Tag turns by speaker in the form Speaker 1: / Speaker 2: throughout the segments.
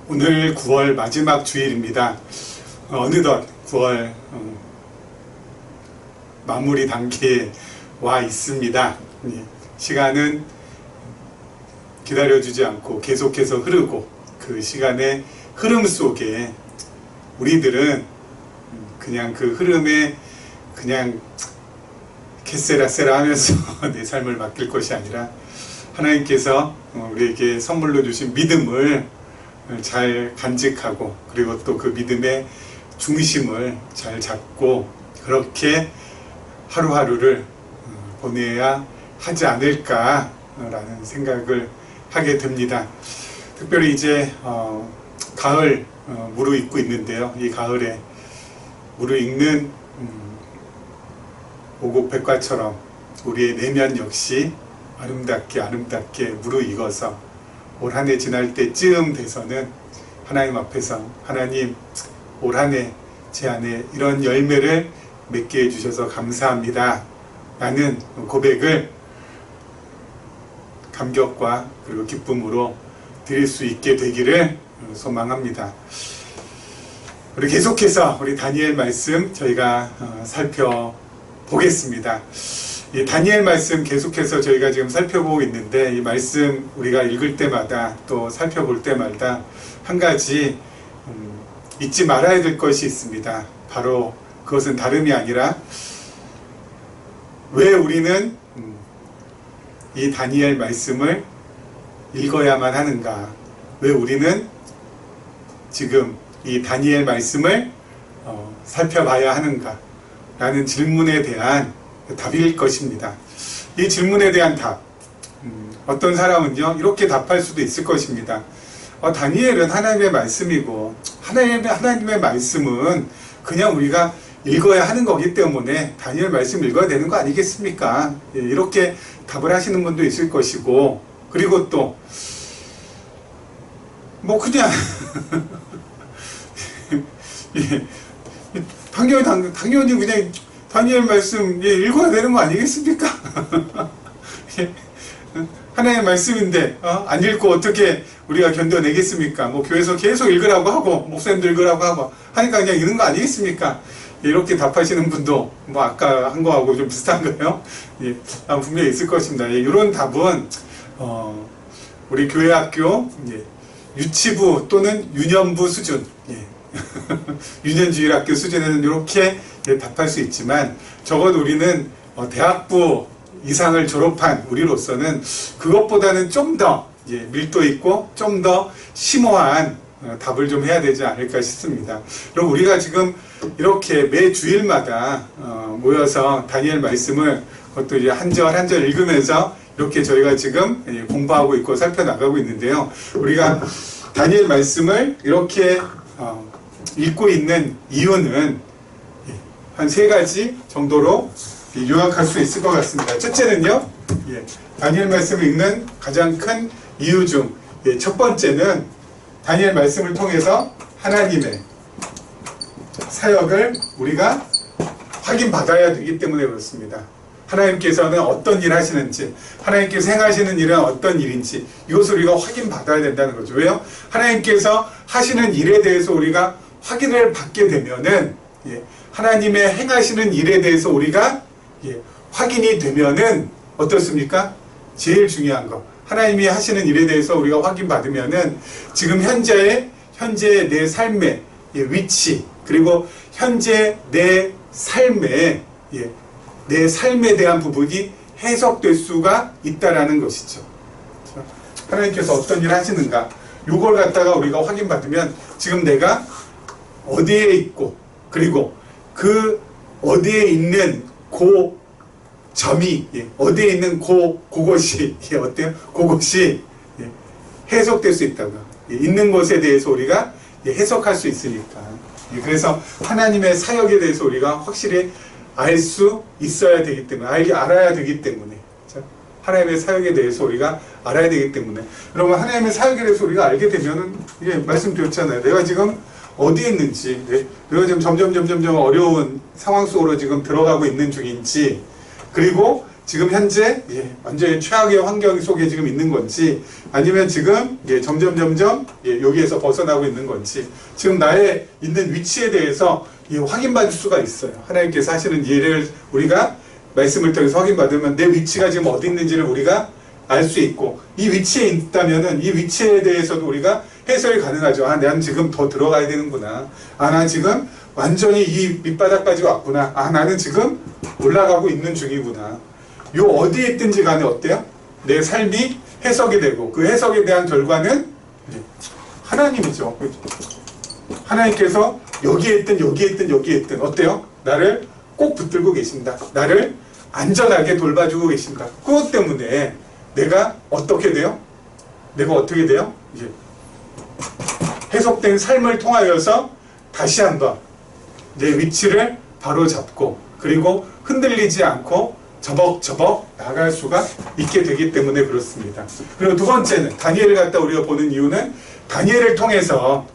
Speaker 1: 오늘 9월 마지막 주일입니다. 어느덧 9월 마무리 단계에 와 있습니다. 시간은 기다려주지 않고 계속해서 흐르고, 그 시간의 흐름 속에 우리들은 그냥 그 흐름에 그냥 캐세라세라 하면서 내 삶을 맡길 것이 아니라, 하나님께서 우리에게 선물로 주신 믿음을 잘 간직하고, 그리고 또 그 믿음의 중심을 잘 잡고 그렇게 하루하루를 보내야 하지 않을까라는 생각을 하게 됩니다. 특별히 이제 가을 무르익고 있는데요. 이 가을에 무르익는 오곡백과처럼 우리의 내면 역시 아름답게 무르익어서 올 한 해 지날 때쯤 돼서는 하나님 앞에서, 하나님 올 한 해 제 안에 이런 열매를 맺게 해주셔서 감사합니다 라는 고백을 감격과 그리고 기쁨으로 드릴 수 있게 되기를 소망합니다. 우리 계속해서 우리 다니엘 말씀 저희가 살펴보겠습니다. 이 다니엘 말씀 계속해서 저희가 지금 살펴보고 있는데, 이 말씀 우리가 읽을 때마다 또 살펴볼 때마다 한 가지 잊지 말아야 될 것이 있습니다. 바로 그것은 다름이 아니라, 왜 우리는 이 다니엘 말씀을 읽어야만 하는가, 왜 우리는 지금 이 다니엘 말씀을 살펴봐야 하는가 라는 질문에 대한 답일 것입니다. 이 질문에 대한 답, 어떤 사람은요 이렇게 답할 수도 있을 것입니다. 다니엘은 하나님의 말씀이고, 하나님의 말씀은 그냥 우리가 읽어야 하는 거기 때문에 다니엘 말씀 읽어야 되는 거 아니겠습니까? 이렇게 답을 하시는 분도 있을 것이고, 그리고 또 뭐 그냥 당연히 그냥 다니엘 말씀 읽어야 되는 거 아니겠습니까? 하나님의 말씀인데 안 읽고 어떻게 우리가 견뎌내겠습니까? 뭐 교회에서 계속 읽으라고 하고, 목사님도 읽으라고 하고 하니까 그냥 읽는 거 아니겠습니까? 이렇게 답하시는 분도 뭐 아까 한 거하고 좀 비슷한 거예요. 분명히 있을 것입니다. 이런 답은 우리 교회 학교 유치부 또는 유년부 수준, 유년주일학교 수준에는 이렇게 답할 수 있지만, 적어도 우리는 대학부 이상을 졸업한 우리로서는 그것보다는 좀 더 밀도 있고 좀 더 심오한 답을 좀 해야 되지 않을까 싶습니다. 그럼 우리가 지금 이렇게 매 주일마다 모여서 다니엘 말씀을, 그것도 이제 한 절 한 절 읽으면서 이렇게 저희가 지금 공부하고 있고 살펴나가고 있는데요. 우리가 다니엘 말씀을 이렇게 읽고 있는 이유는 한 세 가지 정도로 요약할 수 있을 것 같습니다. 첫째는요, 다니엘 말씀을 읽는 가장 큰 이유 중 첫 번째는 다니엘 말씀을 통해서 하나님의 사역을 우리가 확인받아야 되기 때문에 그렇습니다. 하나님께서는 어떤 일 하시는지, 하나님께서 행하시는 일은 어떤 일인지, 이것을 우리가 확인받아야 된다는 거죠. 왜요? 하나님께서 하시는 일에 대해서 우리가 확인을 받게 되면은, 하나님의 행하시는 일에 대해서 우리가 확인이 되면은 어떻습니까? 제일 중요한 거, 하나님이 하시는 일에 대해서 우리가 확인받으면은 지금 현재 내 삶의 위치, 그리고 현재 내 삶에 대한 부분이 해석될 수가 있다라는 것이죠. 하나님께서 어떤 일을 하시는가, 이걸 갖다가 우리가 확인받으면 지금 내가 어디에 있고, 그리고 그 어디에 있는 그 점이, 어디에 있는 그것이 어때요? 그것이 해석될 수 있다고요. 있는 것에 대해서 우리가 해석할 수 있으니까. 그래서 하나님의 사역에 대해서 우리가 확실히 알 수 있어야 되기 때문에, 알아야 되기 때문에, 하나님의 사역에 대해서 우리가 알아야 되기 때문에, 여러분 하나님의 사역에 대해서 우리가 알게 되면은, 말씀드렸잖아요. 내가 지금 어디에 있는지, 내가 지금 점점 어려운 상황 속으로 지금 들어가고 있는 중인지, 그리고 지금 현재 완전히 최악의 환경 속에 지금 있는 건지, 아니면 지금 점점 여기에서 벗어나고 있는 건지, 지금 나의 있는 위치에 대해서 확인받을 수가 있어요. 하나님께서 하시는 일을 우리가 말씀을 통해서 확인받으면 내 위치가 지금 어디 있는지를 우리가 알 수 있고, 이 위치에 있다면은 이 위치에 대해서도 우리가 해석이 가능하죠. 아, 난 지금 더 들어가야 되는구나. 아, 난 지금 완전히 이 밑바닥까지 왔구나. 아, 나는 지금 올라가고 있는 중이구나. 요 어디에 있든지 간에 어때요? 내 삶이 해석이 되고, 그 해석에 대한 결과는 하나님이죠. 하나님께서 여기에 있든 어때요? 나를 꼭 붙들고 계신다. 나를 안전하게 돌봐주고 계신다. 그것 때문에 내가 어떻게 돼요? 이제 해석된 삶을 통하여서 다시 한번 내 위치를 바로 잡고, 그리고 흔들리지 않고 저벅저벅 나갈 수가 있게 되기 때문에 그렇습니다. 그리고 두 번째는 다니엘을 갖다 우리가 보는 이유는 다니엘을 통하여서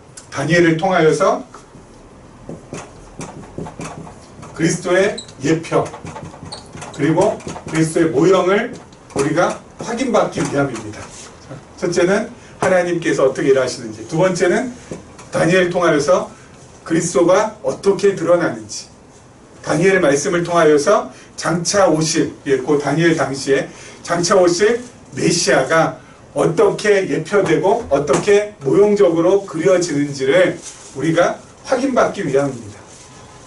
Speaker 1: 그리스도의 예표, 그리고 그리스도의 모형을 우리가 확인받기 위함입니다. 첫째는 하나님께서 어떻게 일하시는지, 두 번째는 다니엘을 통하여서 그리스도가 어떻게 드러나는지, 다니엘 말씀을 통하여서 장차 오실, 그 다니엘 당시에 장차 오실 메시아가 어떻게 예표되고 어떻게 모형적으로 그려지는지를 우리가 확인받기 위함입니다.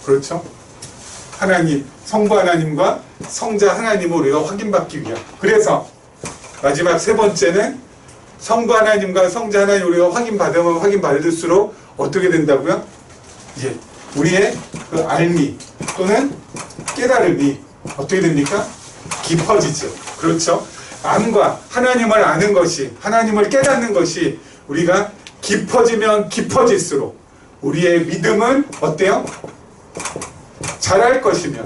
Speaker 1: 그렇죠? 하나님, 성부 하나님과 성자 하나님을 우리가 확인받기 위함. 그래서 마지막 세 번째는 성부 하나님과 성자 하나님 우리가 확인받으면 확인받을수록 어떻게 된다고요? 우리의 그 알미 또는 깨달음이 어떻게 됩니까? 깊어지죠. 그렇죠? 암과 하나님을 아는 것이, 하나님을 깨닫는 것이 우리가 깊어지면 깊어질수록 우리의 믿음은 어때요? 자랄 것이며,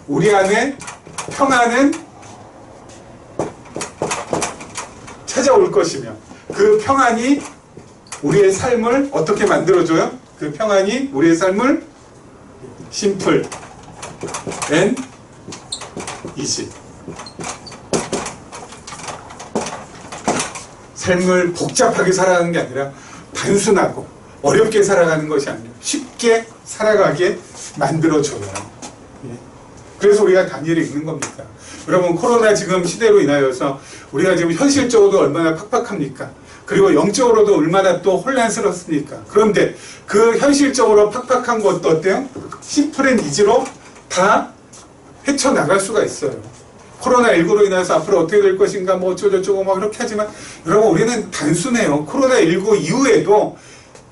Speaker 1: 우리 안에 평안은 찾아올 것이며, 그 평안이 우리의 삶을 어떻게 만들어줘요? 그 평안이 우리의 삶을 심플 앤 이지, 삶을 복잡하게 살아가는 게 아니라 단순하고 어렵게 살아가는 것이 아니라 쉽게 살아가게 만들어줘요. 그래서 우리가 다니엘을 읽는 겁니다. 여러분, 코로나 지금 시대로 인하여서 우리가 지금 현실적으로도 얼마나 팍팍합니까? 그리고 영적으로도 얼마나 또 혼란스럽습니까? 그런데 그 현실적으로 팍팍한 것도 어때요? 심플한 이지로 다 헤쳐나갈 수가 있어요. 코로나19로 인해서 앞으로 어떻게 될 것인가 뭐 어쩌고저쩌고 막 그렇게 하지만, 여러분, 우리는 단순해요. 코로나19 이후에도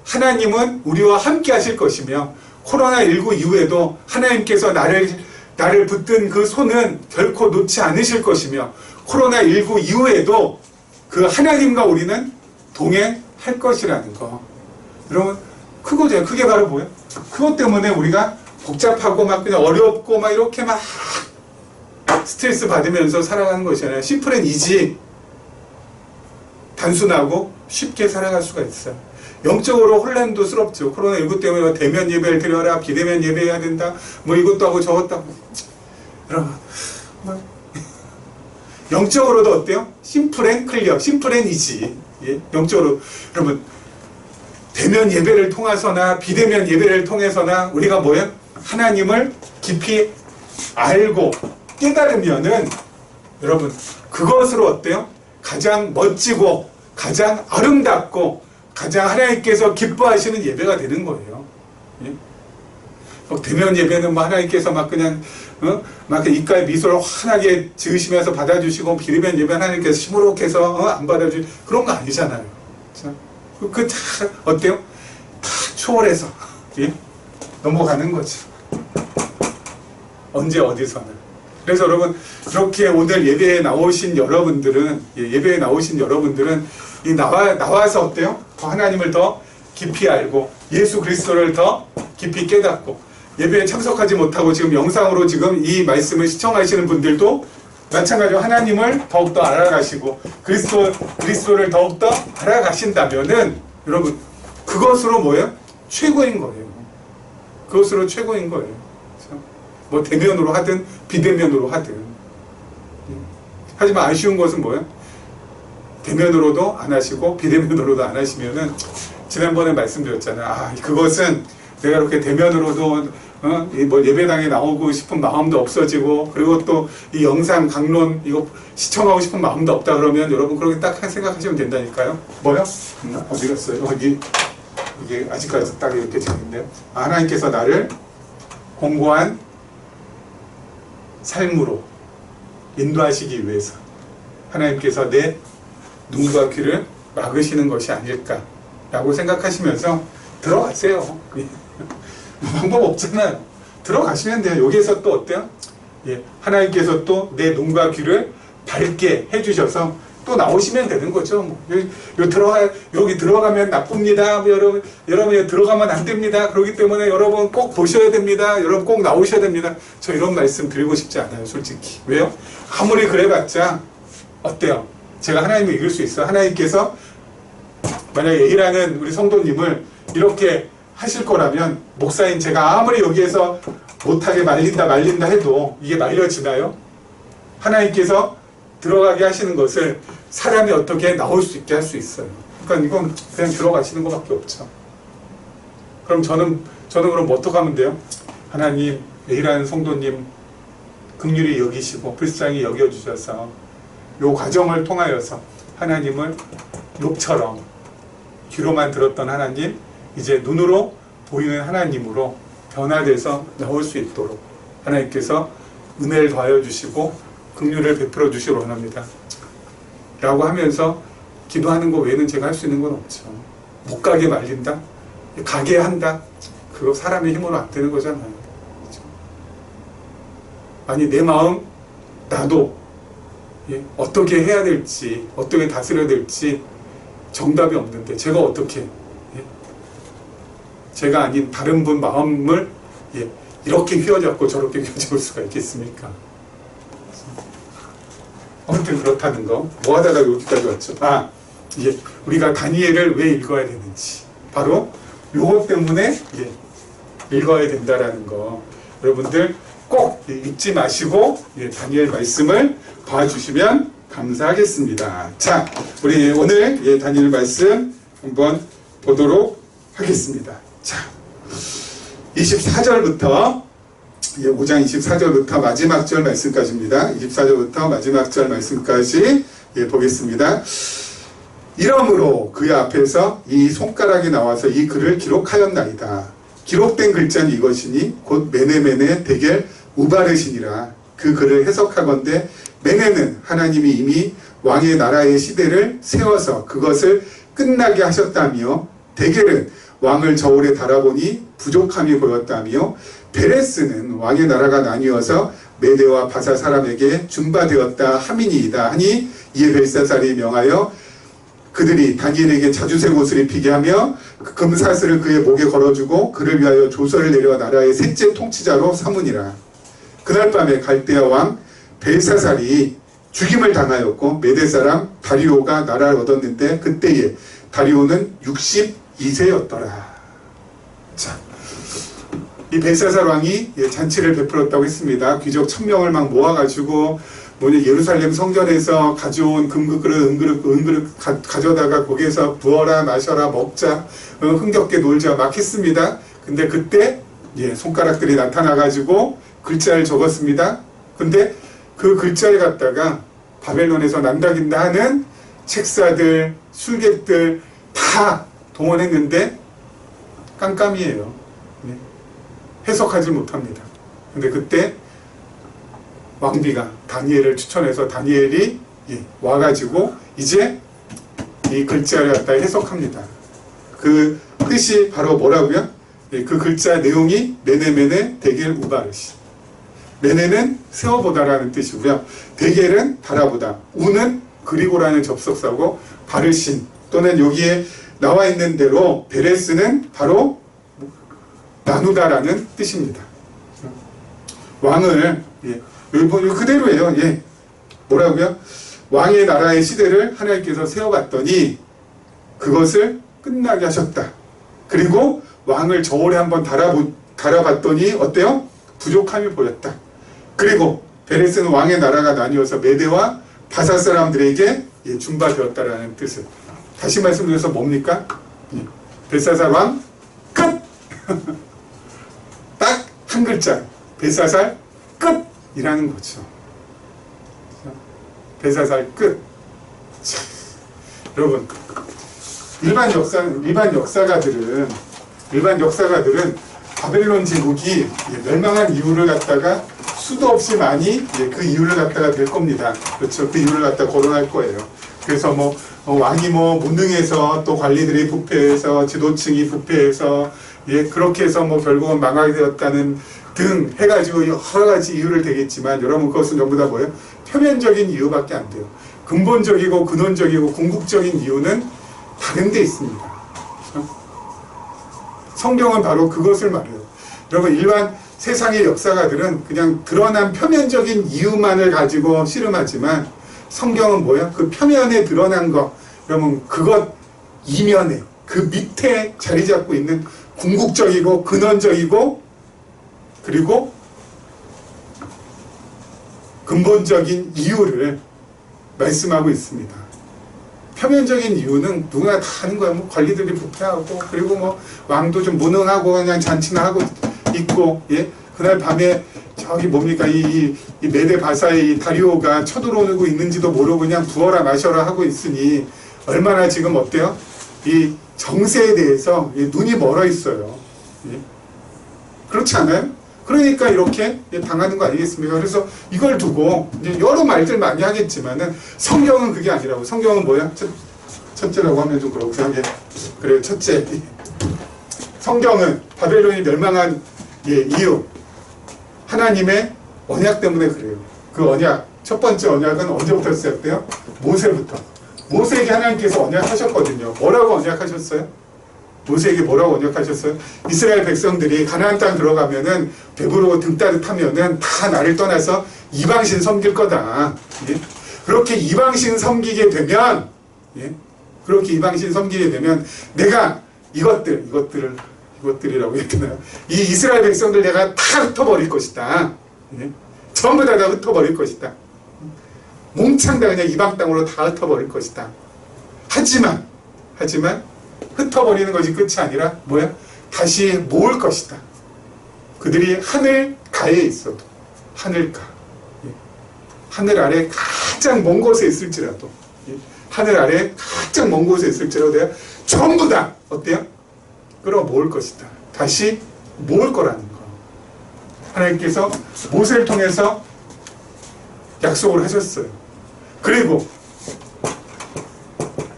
Speaker 1: 하나님은 우리와 함께 하실 것이며, 코로나19 이후에도 하나님께서 나를 붙든 그 손은 결코 놓지 않으실 것이며, 코로나19 이후에도 그 하나님과 우리는 동행할 것이라는 거. 여러분, 그거죠. 그게 바로 뭐예요? 그것 때문에 우리가 복잡하고 막 그냥 어렵고 막 이렇게 막 스트레스 받으면서 살아가는 것이잖아요. 심플 앤 이지, 단순하고 쉽게 살아갈 수가 있어요. 영적으로 혼란도스럽죠. 코로나19 때문에 대면 예배를 드려라, 비대면 예배해야 된다, 뭐 이것도 하고 저것도 하고. 여러분, 영적으로도 어때요? 심플 앤 클리어, 심플 앤 이지. 영적으로 여러분, 대면 예배를 통해서나 비대면 예배를 통해서나 우리가 뭐예요? 하나님을 깊이 알고 깨달으면은, 여러분, 그것으로 어때요? 가장 멋지고 가장 아름답고 가장 하나님께서 기뻐하시는 예배가 되는 거예요. 대면 예배는 뭐 하나님께서 막 그냥 막 입가에 미소를 환하게 지으시면서 받아주시고, 비대면 예배 하나님께서 시무룩해서 안 받아주시, 그런 거 아니잖아요. 그 다 어때요? 다 초월해서 넘어가는 거죠. 언제 어디서나. 그래서 여러분, 그렇게 오늘 예배에 나오신 여러분들은 나와서 어때요? 하나님을 더 깊이 알고 예수 그리스도를 더 깊이 깨닫고, 예배에 참석하지 못하고 지금 영상으로 지금 이 말씀을 시청하시는 분들도 마찬가지로 하나님을 더욱더 알아가시고 그리스도를 더욱더 알아가신다면은, 여러분, 그것으로 뭐예요? 최고인 거예요. 그것으로 최고인 거예요. 뭐 대면으로 하든 비대면으로 하든. 하지만 아쉬운 것은 뭐예요? 대면으로도 안 하시고 비대면으로도 안 하시면은 지난번에 말씀드렸잖아요. 아, 그것은 내가 이렇게 대면으로도 뭐 예배당에 나오고 싶은 마음도 없어지고, 그리고 또 이 영상 강론 이거 시청하고 싶은 마음도 없다 그러면 여러분 그렇게 딱 생각하시면 된다니까요. 뭐요? 어디 갔어요? 이게 아직까지 딱 이렇게 적있네요. 하나님께서 나를 공고한 삶으로 인도하시기 위해서 하나님께서 내 눈과 귀를 막으시는 것이 아닐까라고 생각하시면서 들어가세요. 방법 없잖아요. 들어가시면 돼요. 여기에서 또 어때요? 예, 하나님께서 또 내 눈과 귀를 밝게 해주셔서 또 나오시면 되는 거죠. 뭐, 여기 들어가면 나쁩니다. 뭐 여러분 들어가면 안 됩니다. 그렇기 때문에 여러분 꼭 보셔야 됩니다. 여러분 꼭 나오셔야 됩니다. 저 이런 말씀 드리고 싶지 않아요, 솔직히. 왜요? 아무리 그래봤자 어때요? 제가 하나님을 이길 수 있어요. 하나님께서 만약에 A라는 우리 성도님을 이렇게 하실 거라면, 목사인 제가 아무리 여기에서 못하게 말린다 해도 이게 말려지나요? 하나님께서 들어가게 하시는 것을 사람이 어떻게 나올 수 있게 할 수 있어요. 그러니까 이건 그냥 들어가시는 것밖에 없죠. 그럼 저는 그럼 어떻게 하면 돼요? 하나님, A라는 성도님 긍휼히 여기시고 불쌍히 여겨주셔서 요 과정을 통하여서 하나님을 욥처럼 귀로만 들었던 하나님, 이제 눈으로 보이는 하나님으로 변화돼서 나올 수 있도록 하나님께서 은혜를 더하여 주시고 긍휼을 베풀어 주시기 원합니다. 라고 하면서 기도하는 것 외에는 제가 할 수 있는 건 없죠. 못 가게 말린다? 가게 한다? 그거 사람의 힘으로 안 되는 거잖아요. 그렇죠? 아니, 내 마음, 나도 어떻게 해야 될지, 어떻게 다스려야 될지 정답이 없는데 제가 어떻게, 제가 아닌 다른 분 마음을 이렇게 휘어잡고 저렇게 휘어잡을 수가 있겠습니까? 아무튼 그렇다는 거. 뭐 하다가 여기까지 왔죠? 우리가 다니엘을 왜 읽어야 되는지, 바로 요것 때문에 읽어야 된다라는 거, 여러분들 꼭 잊지 마시고 다니엘 말씀을 봐주시면 감사하겠습니다. 자, 우리 오늘 다니엘 말씀 한번 보도록 하겠습니다. 자, 24절부터 5장 24절부터 마지막 절 말씀까지입니다. 24절부터 마지막 절 말씀까지 보겠습니다. 이러므로 그의 앞에서 이 손가락이 나와서 이 글을 기록하였나이다. 기록된 글자는 이것이니 곧 메네메네 데겔 우바르시니라. 그 글을 해석하건대 메네는 하나님이 이미 왕의 나라의 시대를 세워서 그것을 끝나게 하셨다며, 데겔은 왕을 저울에 달아보니 부족함이 보였다며, 베레스는 왕의 나라가 나뉘어서 메대와 바사 사람에게 준바되었다 함이니이다 하니, 이에 벨사살이 명하여 그들이 다니엘에게 자주색 옷을 입히게 하며 금사슬을 그의 목에 걸어주고 그를 위하여 조서를 내려 나라의 셋째 통치자로 삼으니라. 그날 밤에 갈대아 왕 벨사살이 죽임을 당하였고 메대 사람 다리오가 나라를 얻었는데 그때에 다리오는 62세였더라. 자, 이 벨사살 왕이 잔치를 베풀었다고 했습니다. 귀족 1000명을 막 모아가지고 예루살렘 성전에서 가져온 금그릇, 은그릇 가져다가 거기에서 부어라, 마셔라, 먹자, 흥겹게 놀자 막 했습니다. 근데 그때 손가락들이 나타나가지고 글자를 적었습니다. 근데 그 글자를 갖다가 바벨론에서 난다긴다 하는 책사들, 술객들 다 동원했는데 깜깜이에요. 해석하지 못합니다. 근데 그때 왕비가 다니엘을 추천해서 다니엘이 와가지고 이제 이 글자를 갖다 해석합니다. 그 뜻이 바로 뭐라고요? 그 글자 내용이 메네메네 데겔 우바르시. 메네는 세워보다라는 뜻이고요. 데겔은 바라보다. 우는 그리고라는 접속사고, 바르신 또는 여기에 나와 있는 대로 베레스는 바로 나누다라는 뜻입니다. 왕을 그대로예요. 뭐라고요? 왕의 나라의 시대를 하나님께서 세워봤더니 그것을 끝나게 하셨다. 그리고 왕을 저울에 한번 달아봤더니 어때요? 부족함이 보였다. 그리고 베레스는 왕의 나라가 나뉘어서 메대와 바사 사람들에게 준바되었다라는 뜻을. 다시 말씀드려서 뭡니까? 벨사살 왕 끝! 딱 한 글자. 벨사살 끝이라는 거죠. 벨사살 끝. 자, 여러분, 일반 역사가들은 바벨론 제국이 멸망한 이유를 갖다가 수도 없이 많이 그 이유를 갖다가 될 겁니다. 그렇죠? 그 이유를 갖다가 거론할 거예요. 그래서 왕이 무능해서 또 관리들이 부패해서 지도층이 부패해서 그렇게 해서 결국은 망하게 되었다는 등 해가지고 여러 가지 이유를 대겠지만 여러분 그것은 전부 다 뭐예요? 표면적인 이유밖에 안 돼요. 근본적이고 근원적이고 궁극적인 이유는 다른 데 있습니다. 성경은 바로 그것을 말해요. 여러분 일반 세상의 역사가들은 그냥 드러난 표면적인 이유만을 가지고 씨름하지만 성경은 뭐예요? 그 표면에 드러난 것, 여러분 그것 이면에 그 밑에 자리 잡고 있는 궁극적이고 근원적이고 그리고 근본적인 이유를 말씀하고 있습니다. 표면적인 이유는 누구나 다 하는 거야. 관리들이 부패하고 그리고 왕도 좀 무능하고 그냥 잔치나 하고 있고 그날 밤에 저기 뭡니까 이 메데 바사의 다리오가 쳐들어오고 있는지도 모르고 그냥 부어라 마셔라 하고 있으니 얼마나 지금 어때요? 이 정세에 대해서 눈이 멀어 있어요. 그렇지 않아요? 그러니까 이렇게 당하는 거 아니겠습니까? 그래서 이걸 두고 이제 여러 말들 많이 하겠지만은 성경은 그게 아니라고. 성경은 뭐야? 첫째라고 하면 좀 그렇고 그래요. 첫째. 성경은 바벨론이 멸망한 이유. 하나님의 언약 때문에 그래요. 그 언약, 첫 번째 언약은 언제부터 시작돼요? 모세부터. 모세에게 하나님께서 언약하셨거든요. 뭐라고 언약하셨어요? 모세에게 뭐라고 언약하셨어요? 이스라엘 백성들이 가나안 땅 들어가면은 배부르고 등 따뜻하면은 다 나를 떠나서 이방신 섬길 거다. 그렇게 이방신 섬기게 되면 그렇게 이방신 섬기게 되면 내가 이것들이라고 했잖아요. 이 이스라엘 백성들 내가 다 흩어버릴 것이다. 전부 다 흩어버릴 것이다. 몽창 다 그냥 이방 땅으로 다 흩어버릴 것이다. 하지만 흩어버리는 것이 끝이 아니라 뭐야? 다시 모을 것이다. 그들이 하늘가에 있어도 하늘가 하늘 아래 가장 먼 곳에 있을지라도 하늘 아래 가장 먼 곳에 있을지라도 내가 전부 다 어때요? 끌어모을 것이다. 다시 모을 거라는 거. 하나님께서 모세를 통해서 약속을 하셨어요. 그리고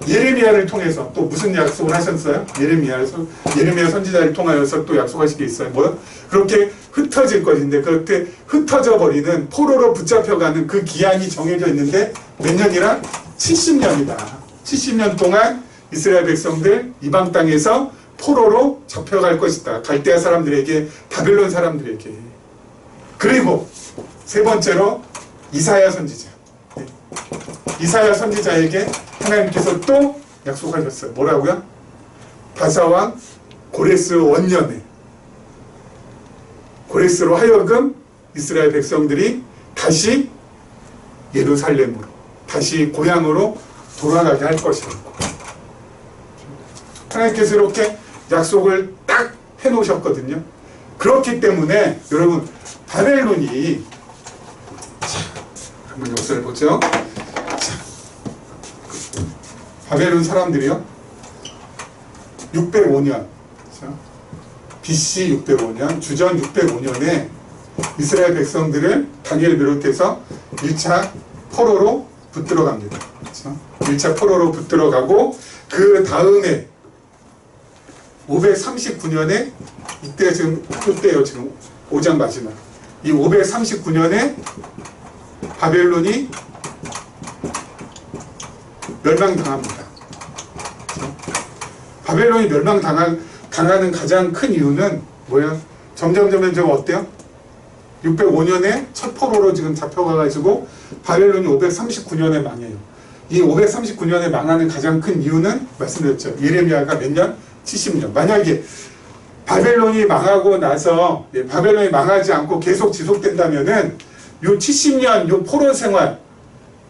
Speaker 1: 예레미야를 통해서 또 무슨 약속을 하셨어요? 예레미야 선지자를 통하여서 또 약속하신 게 있어요. 뭐요? 그렇게 흩어질 것인데 그렇게 흩어져 버리는 포로로 붙잡혀가는 그 기한이 정해져 있는데 몇 년이라? 70년이다. 70년 동안 이스라엘 백성들 이방 땅에서 포로로 잡혀갈 것이다. 갈대아 사람들에게, 바벨론 사람들에게. 그리고 세 번째로 이사야 선지자. 이사야 선지자에게 하나님께서 또 약속하셨어요. 뭐라고요? 바사왕 고레스 원년에 고레스로 하여금 이스라엘 백성들이 다시 예루살렘으로 다시 고향으로 돌아가게 할 것이라고. 하나님께서 이렇게 약속을 딱 해놓으셨거든요. 그렇기 때문에 여러분 바벨론이 한번 역사를 보죠. 바벨론 사람들이요 605년 BC 605년 주전 605년에 이스라엘 백성들을 다니엘 비롯해서 1차 포로로 붙들어 갑니다. 1차 포로로 붙들어 가고 그 다음에 539년에 이때 그때요 지금 5장 마지막 이 539년에 바벨론이 멸망당합니다. 바벨론이 멸망당하는 가장 큰 이유는 뭐예요? 점점 좀 어때요? 605년에 첫 포로로 지금 잡혀가가지고 바벨론이 539년에 망해요. 이 539년에 망하는 가장 큰 이유는 말씀드렸죠. 예레미야가 몇 년? 70년. 만약에 바벨론이 망하고 나서 바벨론이 망하지 않고 계속 지속된다면은 요 70년 요 포로 생활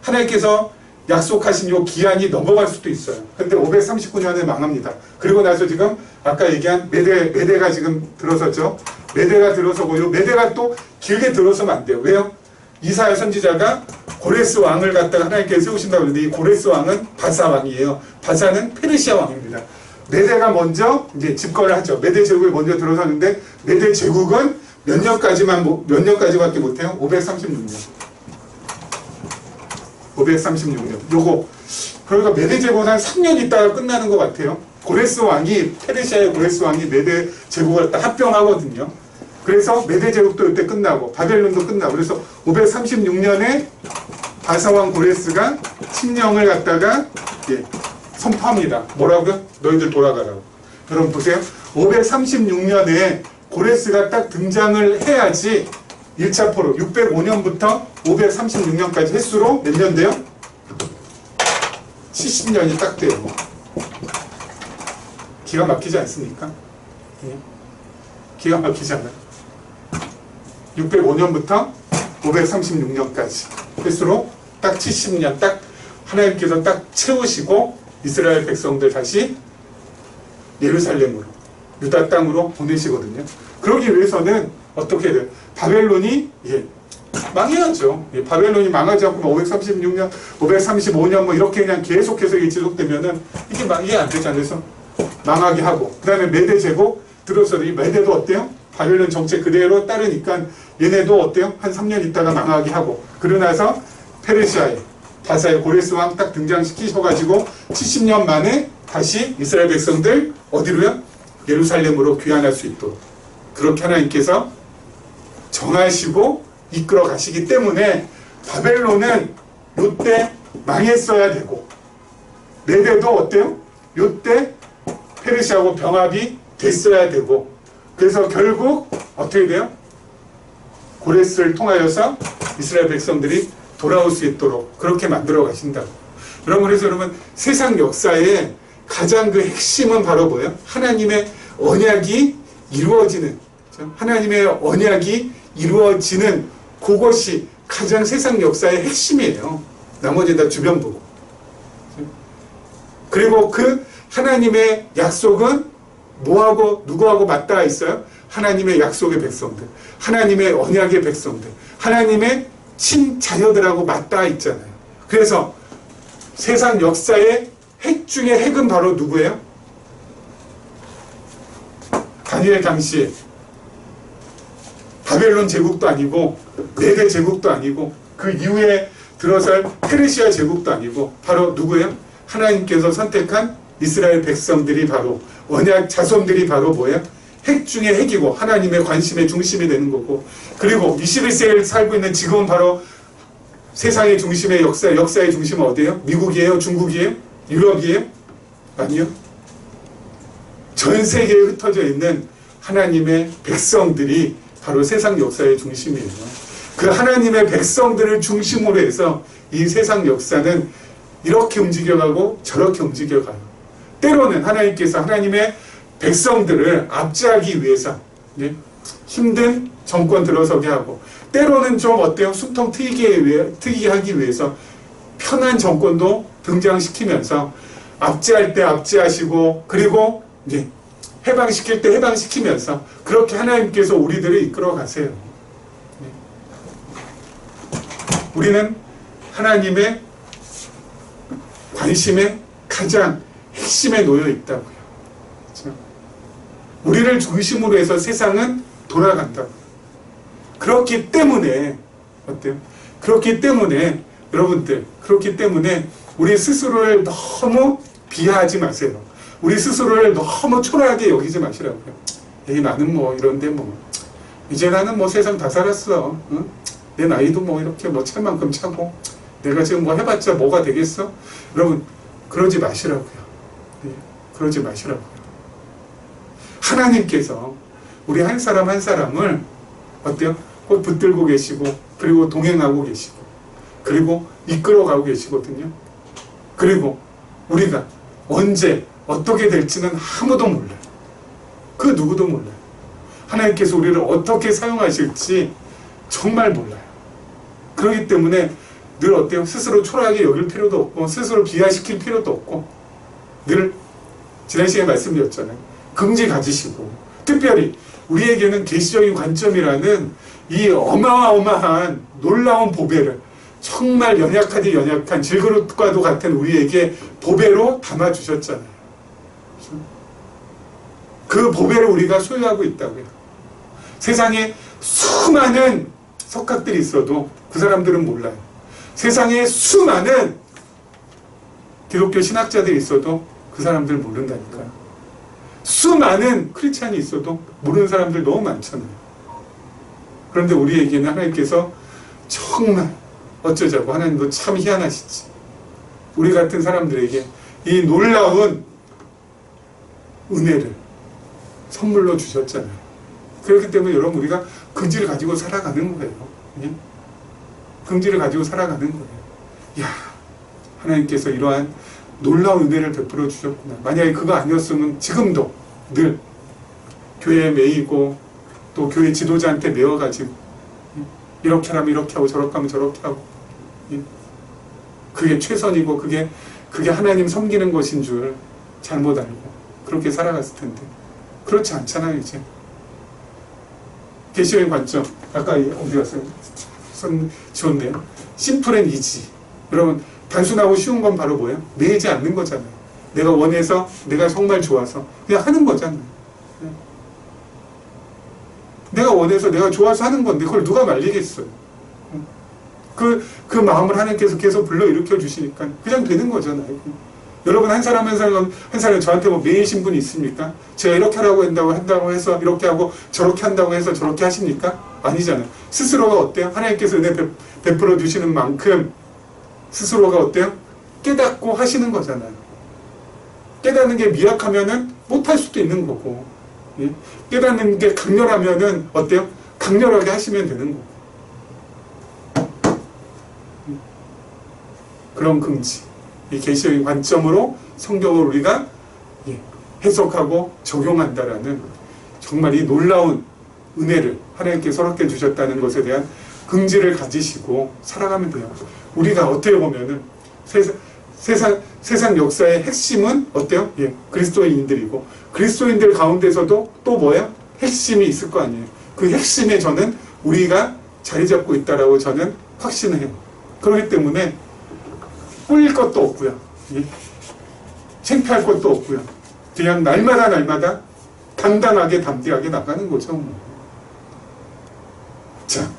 Speaker 1: 하나님께서 약속하신 요 기한이 넘어갈 수도 있어요. 근데 539년에 망합니다. 그리고 나서 지금 아까 얘기한 메대가 지금 들어섰죠. 메대가 들어서고 요 메대가 또 길게 들어서면 안 돼요. 왜요? 이사야 선지자가 고레스 왕을 갖다가 하나님께서 세우신다고 그러는데 이 고레스 왕은 바사 왕이에요. 바사는 페르시아 왕입니다. 메대가 먼저 이제 집권을 하죠. 메대 제국이 먼저 들어섰는데 메대 제국은 몇 년까지밖에 못해요? 536년. 536년. 요거 그러니까 메대 제국은 한 3년 있다가 끝나는 것 같아요. 고레스 왕이 페르시아의 고레스 왕이 메대 제국을 딱 합병하거든요. 그래서 메대 제국도 이때 끝나고 바벨론도 끝나고 그래서 536년에 바사왕 고레스가 칙령을 갖다가 선포합니다. 뭐라고요? 너희들 돌아가라고. 여러분 보세요. 536년에 고레스가 딱 등장을 해야지 1차 포로 605년부터 536년까지 횟수로 몇 년 돼요? 70년이 딱 돼요. 기가 막히지 않습니까? 기가 막히지 않아요? 605년부터 536년까지 횟수로 딱 70년 딱 하나님께서 딱 채우시고 이스라엘 백성들 다시 예루살렘으로 유다 땅으로 보내시거든요. 그러기 위해서는 어떻게 돼요? 바벨론이 망해야죠. 바벨론이 망하지 않고 536년, 535년 뭐 이렇게 그냥 계속해서 지속되면은 이게 안 되지 않아서 망하게 하고 그 다음에 메대 제국 들어서 이 메대도 어때요? 바벨론 정책 그대로 따르니까 얘네도 어때요? 한 3년 있다가 망하게 하고 그러고 나서 페르시아의 바사의 고레스 왕 딱 등장시키셔가지고 70년 만에 다시 이스라엘 백성들 어디로요? 예루살렘으로 귀환할 수 있도록 그렇게 하나님께서 정하시고 이끌어 가시기 때문에 바벨론은 요때 망했어야 되고 메대도 어때요? 요때 페르시아하고 병합이 됐어야 되고 그래서 결국 어떻게 돼요? 고레스를 통하여서 이스라엘 백성들이 돌아올 수 있도록 그렇게 만들어 가신다고. 여러분 그래서 여러분 세상 역사의 가장 그 핵심은 바로 뭐예요? 하나님의 언약이 이루어지는 하나님의 언약이 이루어지는 그것이 가장 세상 역사의 핵심이에요. 나머지 다 주변 보고. 그리고 그 하나님의 약속은 뭐하고 누구하고 맞닿아 있어요? 하나님의 약속의 백성들, 하나님의 언약의 백성들, 하나님의 친자녀들하고 맞닿아 있잖아요. 그래서 세상 역사의 핵 중에 핵은 바로 누구예요? 다니엘 당시에 바벨론 제국도 아니고 메대 제국도 아니고 그 이후에 들어설 페르시아 제국도 아니고 바로 누구예요? 하나님께서 선택한 이스라엘 백성들이 바로 언약 자손들이 바로 뭐예요? 핵 중에 핵이고 하나님의 관심의 중심이 되는 거고 그리고 21세기를 살고 있는 지금은 바로 세상의 중심의 역사의 중심은 어디예요? 미국이에요? 중국이에요? 유럽이에요? 아니요. 전 세계에 흩어져 있는 하나님의 백성들이 바로 세상 역사의 중심이에요. 그 하나님의 백성들을 중심으로 해서 이 세상 역사는 이렇게 움직여가고 저렇게 움직여가요. 때로는 하나님께서 하나님의 백성들을 압제하기 위해서 힘든 정권 들어서게 하고 때로는 좀 어때요? 숨통 트이게 하기 위해서 편한 정권도 등장시키면서 압제할 때 압제하시고 그리고 이제 해방시킬 때 해방시키면서 그렇게 하나님께서 우리들을 이끌어 가세요. 우리는 하나님의 관심의 가장 핵심에 놓여 있다고요. 그렇죠? 우리를 중심으로 해서 세상은 돌아간다고. 그렇기 때문에 어때요? 그렇기 때문에 여러분들 그렇기 때문에 우리 스스로를 너무 비하하지 마세요. 우리 스스로를 너무 초라하게 여기지 마시라고요. 에이 나는 뭐 이런데 뭐 이제 나는 뭐 세상 다 살았어. 응? 내 나이도 뭐 이렇게 뭐 찰 만큼 차고 내가 지금 뭐 해봤자 뭐가 되겠어? 여러분 그러지 마시라고요. 네, 그러지 마시라고요. 하나님께서 우리 한 사람 한 사람을 어때요? 꼭 붙들고 계시고 그리고 동행하고 계시고 그리고 이끌어가고 계시거든요. 그리고 우리가 언제 어떻게 될지는 아무도 몰라요. 그 누구도 몰라요. 하나님께서 우리를 어떻게 사용하실지 정말 몰라요. 그렇기 때문에 늘 어때요? 스스로 초라하게 여길 필요도 없고 스스로 비하시킬 필요도 없고 늘 지난 시간에 말씀드렸잖아요. 긍지 가지시고 특별히 우리에게는 계시적인 관점이라는 이 어마어마한 놀라운 보배를 정말 연약하디 연약한 질그릇과도 같은 우리에게 보배로 담아주셨잖아요. 그 보배를 우리가 소유하고 있다고요. 세상에 수많은 석학들이 있어도 그 사람들은 몰라요. 세상에 수많은 기독교 신학자들이 있어도 그 사람들 모른다니까요. 수많은 크리스찬이 있어도 모르는 사람들 너무 많잖아요. 그런데 우리에게는 하나님께서 정말 어쩌자고 하나님도 참 희한하시지. 우리 같은 사람들에게 이 놀라운 은혜를 선물로 주셨잖아요. 그렇기 때문에 여러분 우리가 긍지를 가지고 살아가는 거예요. 예? 긍지를 가지고 살아가는 거예요. 야, 하나님께서 이러한 놀라운 은혜를 베풀어 주셨구나. 만약에 그거 아니었으면 지금도 늘 교회에 매이고 또 교회 지도자한테 매어가지고 이렇게 하면 이렇게 하고 저렇게 하면 저렇게 하고 그게 최선이고 그게 하나님 섬기는 것인 줄 잘못 알고 그렇게 살아갔을 텐데 그렇지 않잖아요. 이제 계시의 관점 아까 어디 갔어요? 지웠네요. 심플 앤 이지. 여러분 단순하고 쉬운 건 바로 뭐예요? 매이지 않는 거잖아요. 내가 원해서 내가 정말 좋아서 그냥 하는 거잖아요. 내가 원해서 내가 좋아서 하는 건데 그걸 누가 말리겠어요. 그 마음을 하나님께서 계속 불러일으켜 주시니까 그냥 되는 거잖아요. 여러분 한 사람 저한테 뭐 매이신 분이 있습니까? 제가 이렇게 하라고 한다고 해서 이렇게 하고 저렇게 한다고 해서 저렇게 하십니까? 아니잖아요. 스스로가 어때요? 하나님께서 은혜 베풀어 주시는 만큼 스스로가 어때요? 깨닫고 하시는 거잖아요. 깨닫는 게 미약하면은 못할 수도 있는 거고, 예? 깨닫는 게 강렬하면은 어때요? 강렬하게 하시면 되는 거고. 그런 긍지, 이 계시적인 관점으로 성경을 우리가 해석하고 적용한다라는 정말 이 놀라운 은혜를 하나님께 서럽게 주셨다는 것에 대한 긍지를 가지시고 살아가면 돼요. 우리가 어떻게 보면은 세상 역사의 핵심은 어때요? 그리스도인들이고 그리스도인들 가운데서도 또 뭐예요? 핵심이 있을 거 아니에요. 그 핵심에 저는 우리가 자리 잡고 있다라고 저는 확신을 해요. 그렇기 때문에 꿀릴 것도 없고요. 창피할 것도 없고요. 그냥 날마다 당당하게 담대하게 나가는 거죠. 자,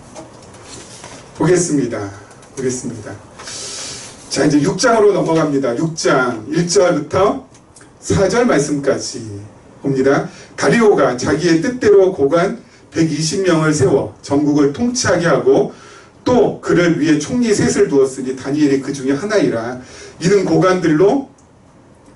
Speaker 1: 보겠습니다. 자, 이제 6장으로 넘어갑니다. 6장 1절부터 4절 말씀까지 봅니다. 다리오가 자기의 뜻대로 고관 120명을 세워 전국을 통치하게 하고 또 그를 위해 총리 셋을 두었으니 다니엘이 그 중에 하나이라. 이는 고관들로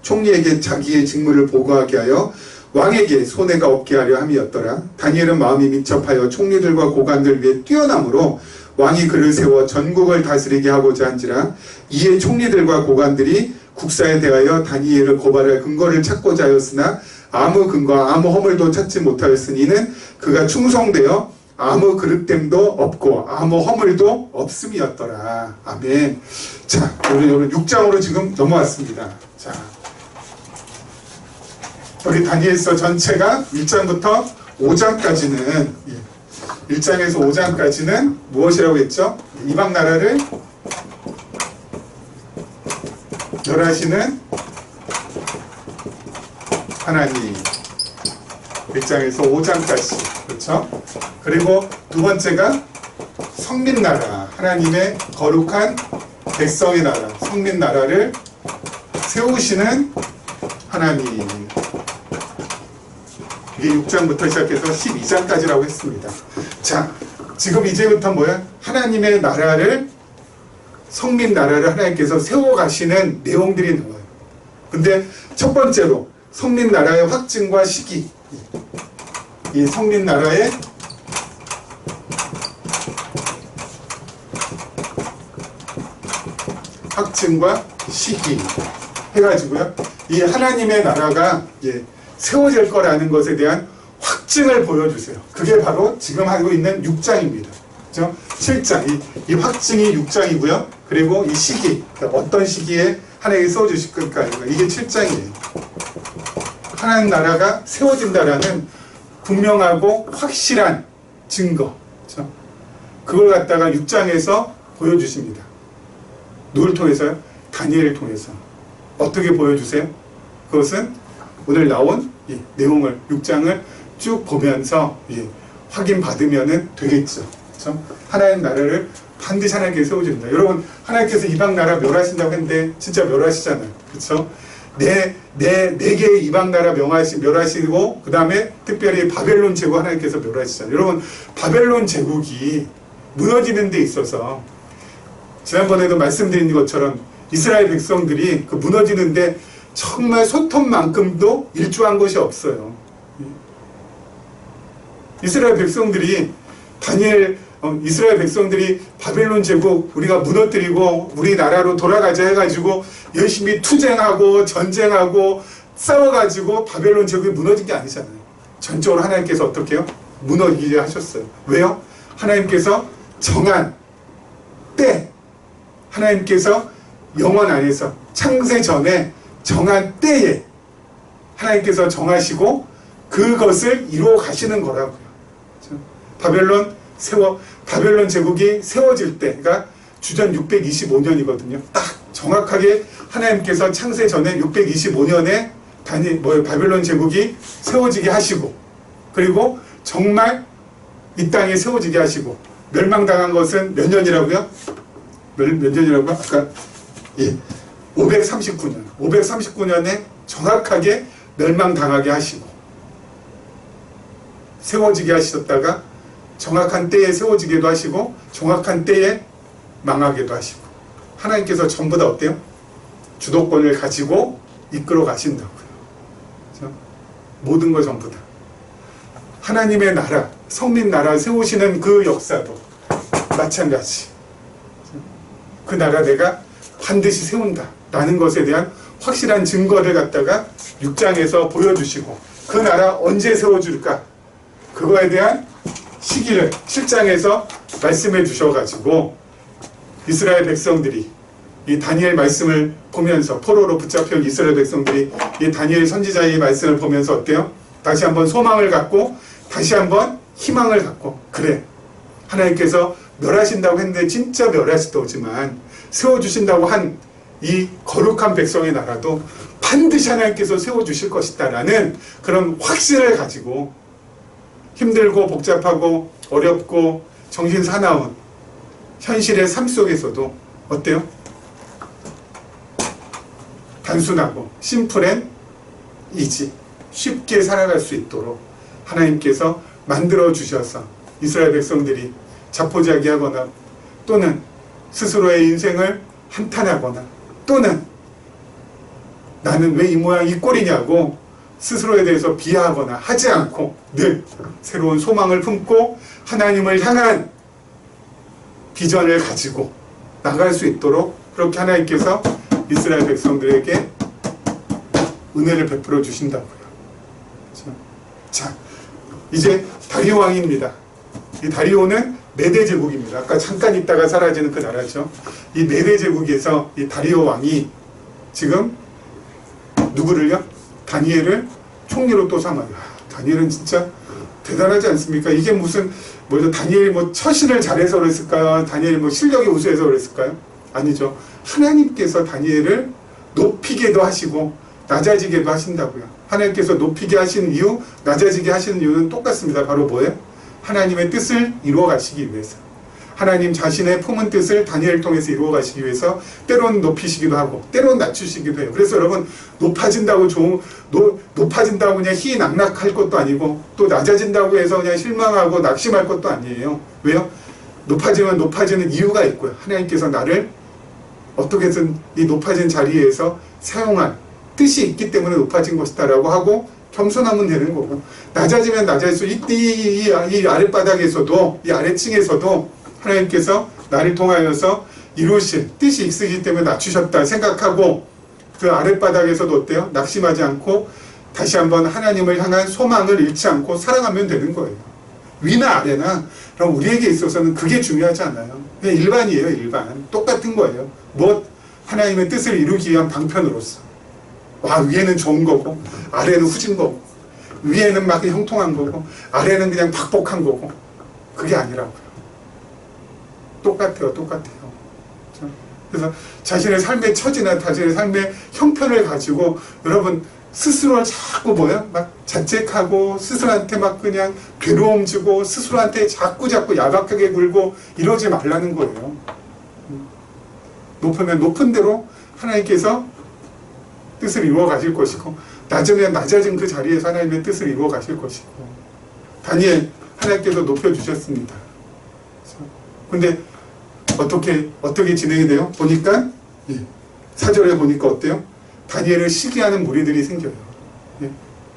Speaker 1: 총리에게 자기의 직무를 보고하게 하여 왕에게 손해가 없게 하려 함이었더라. 다니엘은 마음이 민첩하여 총리들과 고관들 위해 뛰어남으로 왕이 그를 세워 전국을 다스리게 하고자 한지라. 이에 총리들과 고관들이 국사에 대하여 다니엘을 고발할 근거를 찾고자 하였으나 아무 근거 아무 허물도 찾지 못하였으니 이는 그가 충성되어 아무 그릇됨도 없고 아무 허물도 없음이었더라. 아멘. 자, 우리 6장으로 지금 넘어왔습니다. 자, 여기 다니엘서 전체가 1장부터 5장까지는 1장에서 5장까지는 무엇이라고 했죠? 이방 나라를 멸하시는 하나님. 1장에서 5장까지. 그렇죠? 그리고 두 번째가 성민나라, 하나님의 거룩한 백성의 나라, 성민나라를 세우시는 하나님. 이게 6장부터 시작해서 12장까지라고 했습니다. 자, 지금 이제부터 뭐야? 하나님의 나라를, 성민나라를 하나님께서 세워가시는 내용들이 나와요. 근데 첫 번째로 성민나라의 확증과 시기, 이 성민나라의 확증과 시기 해가지고요, 이 하나님의 나라가 세워질 거라는 것에 대한 확증을 보여주세요. 그게 바로 지금 하고 있는 6장입니다. 그죠? 7장, 이 확증이 6장이고요. 그리고 이 시기, 어떤 시기에 하나님이 세워주실 것인가, 이게 7장이에요. 하나님 나라가 세워진다라는 분명하고 확실한 증거, 그죠? 그걸 갖다가 6장에서 보여주십니다. 누굴 통해서요? 다니엘을 통해서. 어떻게 보여주세요? 그것은 오늘 나온 이 내용을 6장을 쭉 보면서 확인받으면 되겠죠. 그렇죠? 하나님 나라를 반드시 하나님께서 세워준다. 여러분, 하나님께서 이방 나라 멸하신다고 했는데 진짜 멸하시잖아요. 그렇죠? 네 개의 이방 나라 멸하시고 그 다음에 특별히 바벨론 제국 하나님께서 멸하시잖아요. 여러분, 바벨론 제국이 무너지는 데 있어서 지난번에도 말씀드린 것처럼 이스라엘 백성들이 그 무너지는데 정말 소톱만큼도 일조한 것이 없어요. 이스라엘 백성들이 이스라엘 백성들이 바벨론 제국 우리가 무너뜨리고 우리나라로 돌아가자 해가지고 열심히 투쟁하고 전쟁하고 싸워가지고 바벨론 제국이 무너진 게 아니잖아요. 전적으로 하나님께서 어떻게 해요? 무너지게 하셨어요. 왜요? 하나님께서 정한 때, 하나님께서 영원 안에서 창세 전에 정한 때에 하나님께서 정하시고 그것을 이루어 가시는 거라고요. 바벨론 제국이 세워질 때가 주전 625년이거든요. 딱 정확하게 하나님께서 창세 전에 625년에 바벨론 제국이 세워지게 하시고, 그리고 정말 이 땅에 세워지게 하시고, 멸망당한 것은 몇 년이라고요? 몇 년이라고요? 아까 539년에 정확하게 멸망당하게 하시고 세워지게 하셨다가 정확한 때에 세워지기도 하시고 정확한 때에 망하기도 하시고, 하나님께서 전부 다 어때요? 주도권을 가지고 이끌어 가신다고요. 그렇죠? 모든 거 전부 다. 하나님의 나라, 성민 나라 세우시는 그 역사도 마찬가지. 그 나라 내가 반드시 세운다 라는 것에 대한 확실한 증거를 갖다가 6장에서 보여주시고, 그 나라 언제 세워줄까, 그거에 대한 시기를 7장에서 말씀해 주셔가지고 이스라엘 백성들이 이 다니엘 말씀을 보면서, 포로로 붙잡혀온 이스라엘 백성들이 이 다니엘 선지자의 말씀을 보면서 어때요? 다시 한번 소망을 갖고 다시 한번 희망을 갖고, 그래, 하나님께서 멸하신다고 했는데 진짜 멸하시더지만 세워주신다고 한 이 거룩한 백성의 나라도 반드시 하나님께서 세워주실 것이다 라는 그런 확신을 가지고 힘들고 복잡하고 어렵고 정신 사나운 현실의 삶 속에서도 어때요? 단순하고 심플 앤 이지, 쉽게 살아갈 수 있도록 하나님께서 만들어 주셔서 이스라엘 백성들이 자포자기하거나 또는 스스로의 인생을 한탄하거나 또는 나는 왜 이 모양 이 꼴이냐고 스스로에 대해서 비하하거나 하지 않고 늘 새로운 소망을 품고 하나님을 향한 비전을 가지고 나갈 수 있도록 그렇게 하나님께서 이스라엘 백성들에게 은혜를 베풀어 주신다고요. 자, 이제 다리오 왕입니다. 이 다리오는 메대 제국입니다. 아까 잠깐 있다가 사라지는 그 나라죠. 이 메대 제국에서 이 다리오 왕이 지금 누구를요? 다니엘을 총리로 또 삼아요. 다니엘은 진짜 대단하지 않습니까? 이게 무슨 다니엘이 처신을 잘해서 그랬을까요? 다니엘이 실력이 우수해서 그랬을까요? 아니죠. 하나님께서 다니엘을 높이게도 하시고 낮아지게도 하신다고요. 하나님께서 높이게 하시는 이유, 낮아지게 하시는 이유는 똑같습니다. 바로 뭐예요? 하나님의 뜻을 이루어 가시기 위해서. 하나님 자신의 품은 뜻을 다니엘을 통해서 이루어 가시기 위해서 때론 높이시기도 하고 때론 낮추시기도 해요. 그래서 여러분, 높아진다고 그냥 희낙낙할 것도 아니고 또 낮아진다고 해서 그냥 실망하고 낙심할 것도 아니에요. 왜요? 높아지면 높아지는 이유가 있고요. 하나님께서 나를 어떻게든 이 높아진 자리에서 사용할 뜻이 있기 때문에 높아진 것이다 라고 하고 겸손하면 되는 거고, 낮아지면 낮아질수록 이 아랫바닥에서도, 이 아래층에서도 하나님께서 나를 통하여서 이루실 뜻이 있으시기 때문에 낮추셨다 생각하고 그 아랫바닥에서도 어때요? 낙심하지 않고 다시 한번 하나님을 향한 소망을 잃지 않고 살아가면 되는 거예요. 위나 아래나. 그럼 우리에게 있어서는 그게 중요하지 않아요. 그냥 일반이에요. 일반. 똑같은 거예요. 뭐 하나님의 뜻을 이루기 위한 방편으로서. 위에는 좋은 거고 아래는 후진 거고, 위에는 막 형통한 거고 아래는 그냥 박복한 거고, 그게 아니라고요. 똑같아요. 그래서 자신의 삶의 처지나 자신의 삶의 형편을 가지고 여러분 스스로를 자꾸 막 자책하고, 스스로한테 막 그냥 괴로움 주고, 스스로한테 자꾸 야박하게 굴고 이러지 말라는 거예요. 높으면 높은 대로 하나님께서 뜻을 이루어 가실 것이고, 낮으면 낮아진 그 자리에서 하나님의 뜻을 이루어 가실 것이고. 다니엘 하나님께서 높여주셨습니다. 근데 어떻게 진행이 돼요? 보니까 4절에 보니까 어때요? 다니엘을 시기하는 무리들이 생겨요.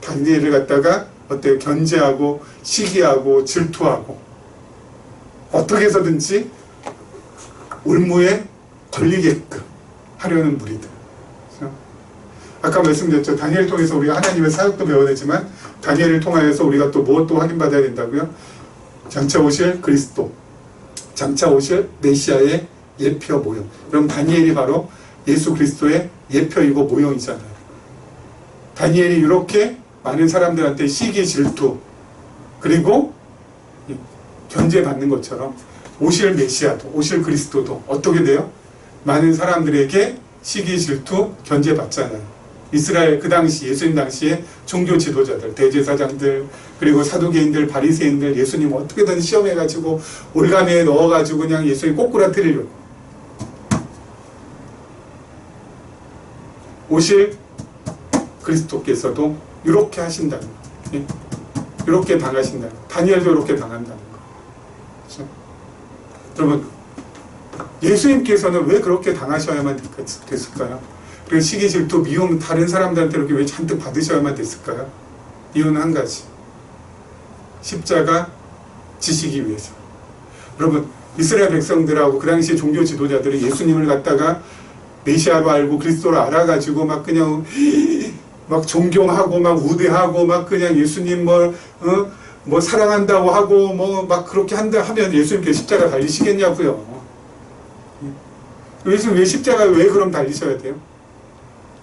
Speaker 1: 다니엘을 갖다가 어때요? 견제하고 시기하고 질투하고 어떻게 해서든지 올무에 걸리게끔 하려는 무리들. 아까 말씀드렸죠. 다니엘을 통해서 우리가 하나님의 사역도 배워야 되지만 다니엘을 통하여서 우리가 또 무엇도 확인받아야 된다고요? 장차 오실 그리스도, 장차 오실 메시아의 예표 모형. 그럼 다니엘이 바로 예수 그리스도의 예표이고 모형이잖아요. 다니엘이 이렇게 많은 사람들한테 시기 질투 그리고 견제받는 것처럼 오실 메시아도, 오실 그리스도도 어떻게 돼요? 많은 사람들에게 시기 질투 견제받잖아요. 이스라엘 그 당시, 예수님 당시에 종교 지도자들, 대제사장들, 그리고 사두개인들, 바리새인들 예수님 어떻게든 시험해가지고 올가미에 넣어가지고 그냥 예수님 꼬꾸라뜨리려고. 오실 그리스도께서도 이렇게 하신다는 거. 이렇게 당하신다는 거. 다니엘도 이렇게 당한다는 거. 그렇죠? 여러분, 예수님께서는 왜 그렇게 당하셔야만 됐을까요? 그리고 시기, 질투, 미움, 다른 사람들한테 이렇게 왜 잔뜩 받으셔야만 됐을까요? 이유는 한 가지. 십자가 지시기 위해서. 여러분, 이스라엘 백성들하고 그 당시 종교 지도자들이 예수님을 갖다가 메시아로 알고 그리스도로 알아가지고 막 그냥 막 존경하고 막 우대하고 막 그냥 예수님 뭐 사랑한다고 하고 뭐 막 그렇게 한다 하면 예수님께 십자가 달리시겠냐고요. 예수님 왜 십자가 왜 그럼 달리셔야 돼요?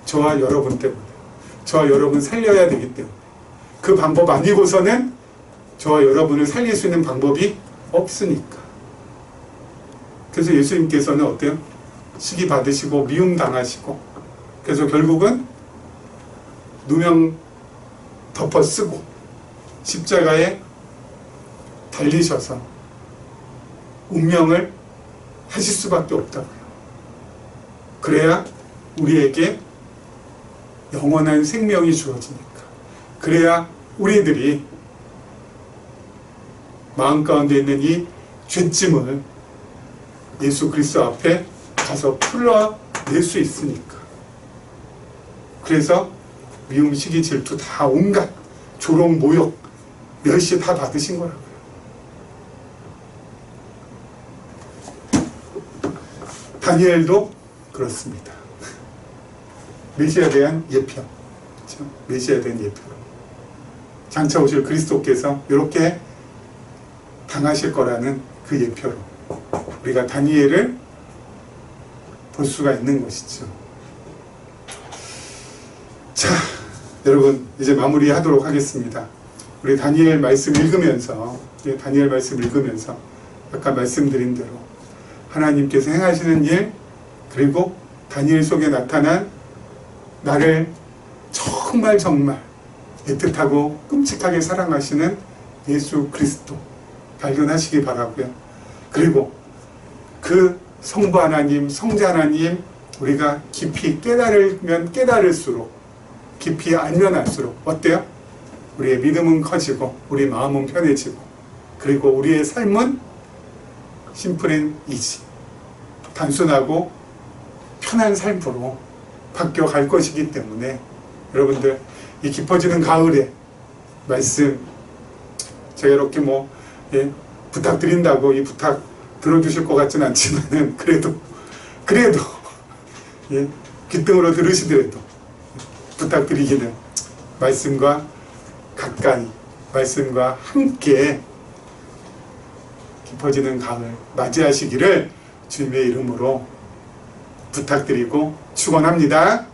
Speaker 1: 저와 여러분 때문에. 저와 여러분 살려야 되기 때문에. 그 방법 아니고서는 저와 여러분을 살릴 수 있는 방법이 없으니까. 그래서 예수님께서는 어때요? 시기 받으시고 미움 당하시고, 그래서 결국은 누명 덮어 쓰고 십자가에 달리셔서 운명을 하실 수밖에 없다고요. 그래야 우리에게 영원한 생명이 주어지니까. 그래야 우리들이 마음 가운데 있는 이 죄짐을 예수 그리스도 앞에 가서 풀어낼 수 있으니까. 그래서 미움, 시기, 질투 다 온갖 조롱, 모욕, 멸시 다 받으신 거라고요. 다니엘도 그렇습니다. 메시아에 대한 예표, 그렇죠? 메시아에 대한 예표. 장차 오실 그리스도께서 이렇게 당하실 거라는 그 예표로 우리가 다니엘을 볼 수가 있는 것이죠. 자, 여러분 이제 마무리하도록 하겠습니다. 우리 다니엘 말씀 읽으면서 아까 말씀드린 대로 하나님께서 행하시는 일, 그리고 다니엘 속에 나타난 나를 정말 애틋하고 끔찍하게 사랑하시는 예수 그리스도 발견하시기 바라고요. 그리고 그 성부 하나님, 성자 하나님 우리가 깊이 깨달으면 깨달을수록, 깊이 알면 알수록 어때요? 우리의 믿음은 커지고 우리 마음은 편해지고, 그리고 우리의 삶은 심플 앤 이지, 단순하고 편한 삶으로 바뀌어갈 것이기 때문에 여러분들 이 깊어지는 가을에 말씀 제가 이렇게 부탁드린다고 이 부탁 들어주실 것 같지는 않지만은 그래도 귀등으로 들으시더라도 부탁드리기는 말씀과 가까이, 말씀과 함께 깊어지는 가을 맞이하시기를 주님의 이름으로 부탁드리고 축원합니다.